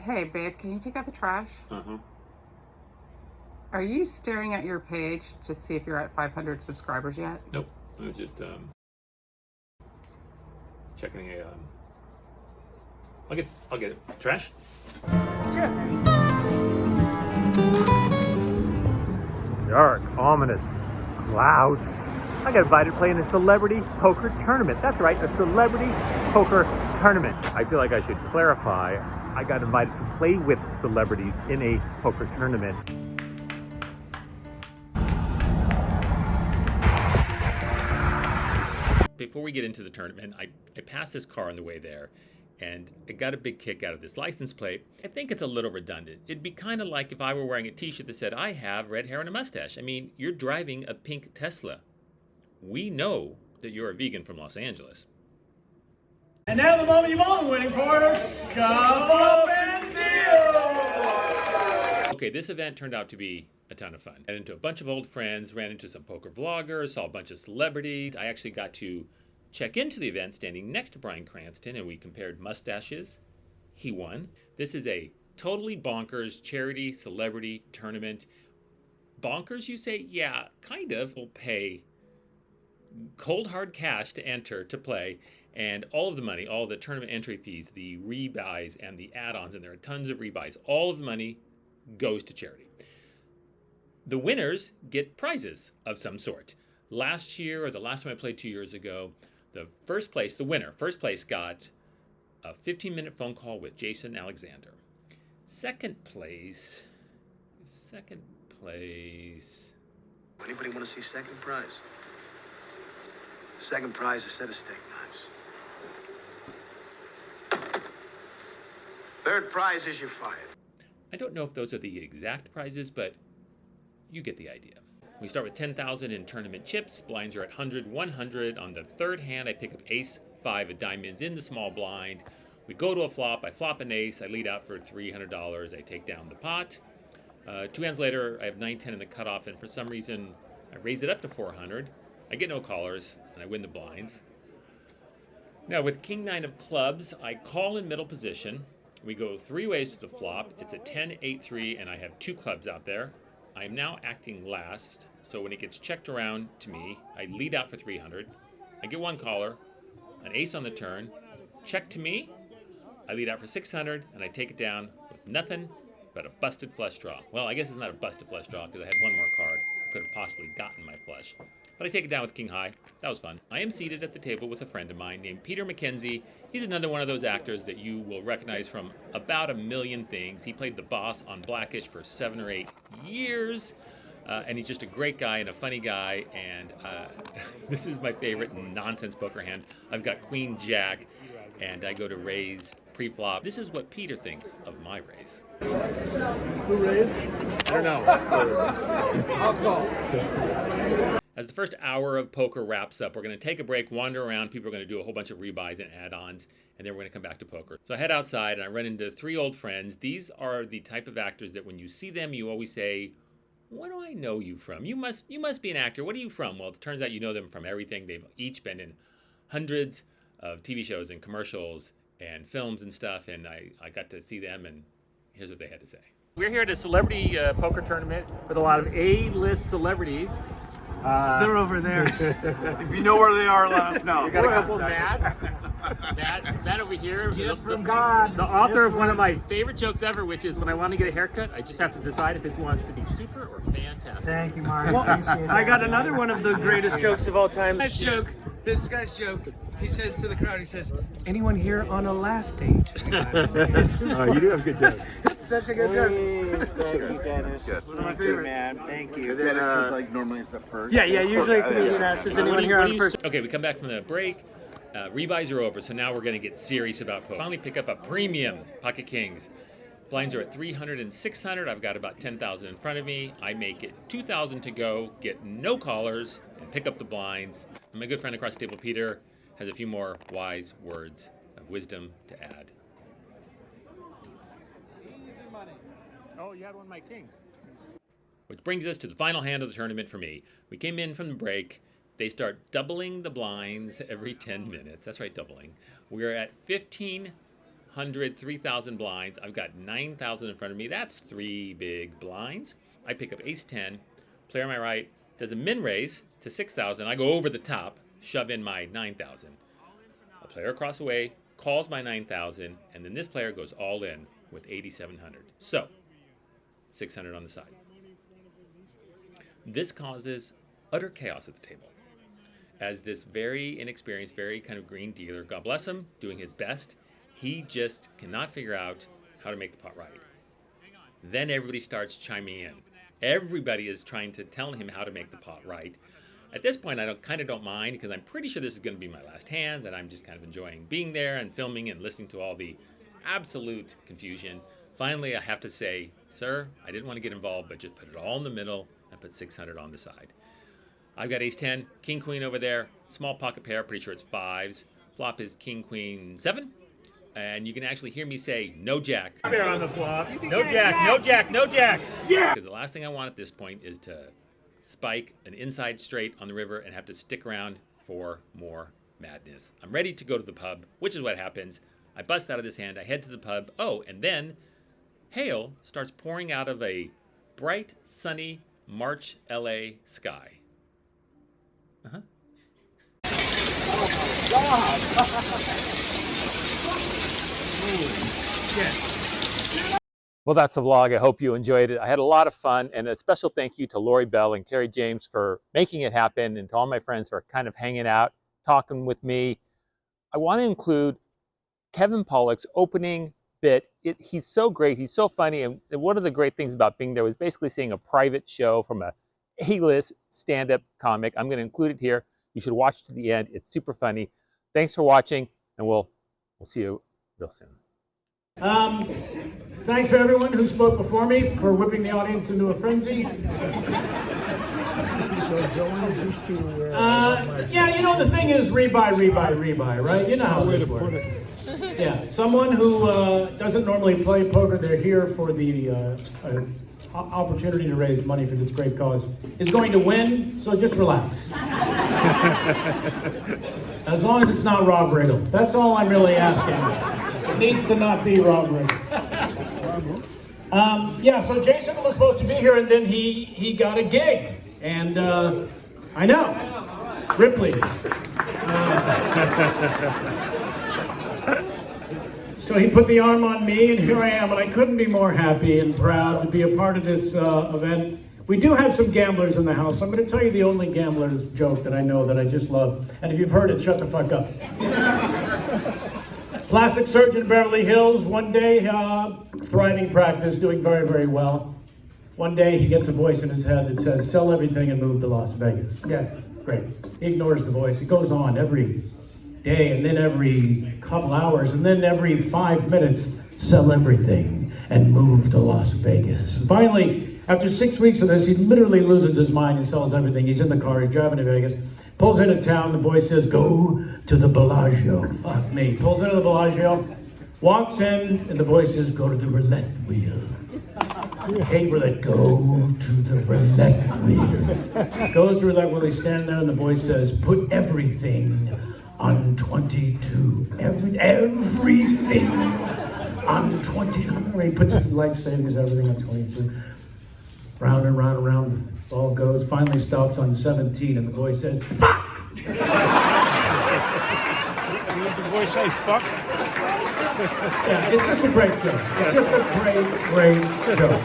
Hey, babe, can you take out the trash? Uh-huh. Are you staring at your page to see if you're at 500 subscribers yet? Nope. I was just checking a I'll get it. Trash? Sure. Dark, ominous clouds. I got invited to play in a celebrity poker tournament. That's right, a celebrity poker tournament. I feel like I should clarify. I got invited to play with celebrities in a poker tournament. Before we get into the tournament, I passed this car on the way there, and I got a big kick out of this license plate. I think it's a little redundant. It'd be kind of like if I were wearing a t-shirt that said, I have red hair and a mustache. I mean, you're driving a pink Tesla. We know that you're a vegan from Los Angeles. And now the moment you've all been waiting for, come up and deal! Okay, this event turned out to be a ton of fun. Ran into a bunch of old friends, ran into some poker vloggers, saw a bunch of celebrities. I actually got to check into the event standing next to BRYAN CRANSTON, and we compared mustaches. He won. This is a totally bonkers charity celebrity tournament. Bonkers, you say? Yeah, kind of. We'll pay cold hard cash to enter, to play, and all of the money, all the tournament entry fees, the rebuys and the add-ons, and there are tons of rebuys, all of the money goes to charity. The winners get prizes of some sort. Last year, or the last time I played 2 years ago, the first place got a 15-minute phone call with Jason Alexander. Second place. Anybody want to see second prize? Second prize is a set of steak knives. Third prize is you're fired. I don't know if those are the exact prizes, but you get the idea. We start with 10,000 in tournament chips. Blinds are at 100, 100. On the third hand, I pick up ace 5 of diamonds in the small blind. We go to a flop. I flop an ace. I lead out for $300. I take down the pot. 2 hands later, I have 9-10 in the cutoff, and for some reason, I raise it up to 400. I get no callers, and I win the blinds. Now, with king-9 of clubs, I call in middle position. We go 3 ways to the flop. It's a 10-8-3, and I have 2 clubs out there. I am now acting last, so when it gets checked around to me, I lead out for 300. I get 1 caller, an ace on the turn. Check to me, I lead out for 600, and I take it down with nothing but a busted flush draw. Well, I guess it's not a busted flush draw because I had 1 more card. I could have possibly gotten my flush. But I take it down with king high. That was fun. I am seated at the table with a friend of mine named Peter McKenzie. He's another one of those actors that you will recognize from about a million things. He played the boss on Blackish for 7 or 8 years. And he's just a great guy and a funny guy. And this is my favorite nonsense poker hand. I've got Queen Jack, and I go to raise pre-flop. This is what Peter thinks of my raise. Who raised? I don't know. I'll call. As the first hour of poker wraps up, we're going to take a break, wander around. People are going to do a whole bunch of rebuys and add-ons, and then we're going to come back to poker. So I head outside, and I run into 3 old friends. These are the type of actors that when you see them, you always say, what do I know you from? You must be an actor. What are you from? Well, it turns out you know them from everything. They've each been in hundreds of TV shows and commercials and films and stuff, and I got to see them, and here's what they had to say. We're here at a celebrity poker tournament with a lot of A-list celebrities. They're over there. If you know where they are, let us know. We got a couple of Matts. Matt over here. Gift from God. The author of one of my favorite jokes ever, which is when I want to get a haircut, I just have to decide if it wants to be super or fantastic. Thank you, Mark. Well, I got another one of the greatest jokes of all time. This guy's joke. He says to the crowd, he says, anyone here on a last date? Oh, you do have good jokes. That's such a good joke. Thank you, Dennis. One of my favorites. Man, thank you. Because like normally it's the first. Yeah, usually a comedian asks, is anyone here on first? Okay, we come back from the break. Rebuys are over, so now we're going to get serious about poker. Finally pick up a premium pocket kings. Blinds are at 300 and 600. I've got about 10,000 in front of me. I make it 2,000 to go, get no callers, and pick up the blinds. And my good friend across the table, Peter, has a few more wise words of wisdom to add. Oh, you had one of my kings. Which brings us to the final hand of the tournament for me. We came in from the break. They start doubling the blinds every 10 minutes. That's right, doubling. We're at 1,500 100, 3,000 blinds. I've got 9,000 in front of me. That's 3 big blinds. I pick up ace 10. Player on my right does a min raise to 6,000. I go over the top, shove in my 9,000. A player across the way calls my 9,000, and then this player goes all in with 8,700. So, 600 on the side. This causes utter chaos at the table, as this very inexperienced, very kind of green dealer, God bless him, doing his best, he just cannot figure out how to make the pot right. Then everybody starts chiming in. Everybody is trying to tell him how to make the pot right. At this point, I kind of don't mind, because I'm pretty sure this is going to be my last hand, and I'm just kind of enjoying being there and filming and listening to all the absolute confusion. Finally, I have to say, sir, I didn't want to get involved, but just put it all in the middle and put 600 on the side. I've got ace 10, king queen over there, small pocket pair, pretty sure it's 5s. Flop is king queen 7. And you can actually hear me say, no jack. Pair on the flop. No jack, no jack, no jack. Yeah! Because the last thing I want at this point is to spike an inside straight on the river and have to stick around for more madness. I'm ready to go to the pub, which is what happens. I bust out of this hand, I head to the pub. Oh, and then hail starts pouring out of a bright, sunny March LA sky. Uh-huh. Well, that's the vlog. I hope you enjoyed it. I had a lot of fun, and a special thank you to Lori Bell and Carrie James for making it happen, and to all my friends for kind of hanging out, talking with me. I want to include Kevin Pollack's opening bit. He's so great. He's so funny, and one of the great things about being there was basically seeing a private show from a A-list stand-up comic. I'm going to include it here. You should watch to the end. It's super funny. Thanks for watching, and we'll see you real soon. Thanks for everyone who spoke before me for whipping the audience into a frenzy. Yeah, you know, the thing is rebuy, right? You know how this works. Yeah, someone who doesn't normally play poker, they're here for the opportunity to raise money for this great cause, is going to win, so just relax. As long as it's not Rob Riggle. That's all I'm really asking. It needs to not be Rob Riggle. Yeah, so Jason was supposed to be here, and then he got a gig. And I know, Ripley's. So he put the arm on me, and here I am, and I couldn't be more happy and proud to be a part of this event. We do have some gamblers in the house. I'm going to tell you the only gambler's joke that I know that I just love. And if you've heard it, shut the fuck up. Plastic surgeon in Beverly Hills, one day, thriving practice, doing very, very well. One day he gets a voice in his head that says, sell everything and move to Las Vegas. Yeah, great. He ignores the voice. It goes on every day, and then every couple hours, and then every 5 minutes, sell everything and move to Las Vegas. And finally, after 6 weeks of this, he literally loses his mind and sells everything. He's in the car, he's driving to Vegas, pulls into town, the voice says, go to the Bellagio. Fuck me. Pulls into the Bellagio, walks in, and the voice says, go to the roulette wheel. Hey, roulette, go to the roulette wheel. Goes to roulette wheel, he's standing there, and the voice says, put everything on 22. Everything on 22. He puts his life savings, everything on 22. Round and round and round the ball goes. Finally stops on 17, and the voice says, fuck! Did the voice say fuck? Yeah, it's just a great joke. It's just a great, great joke.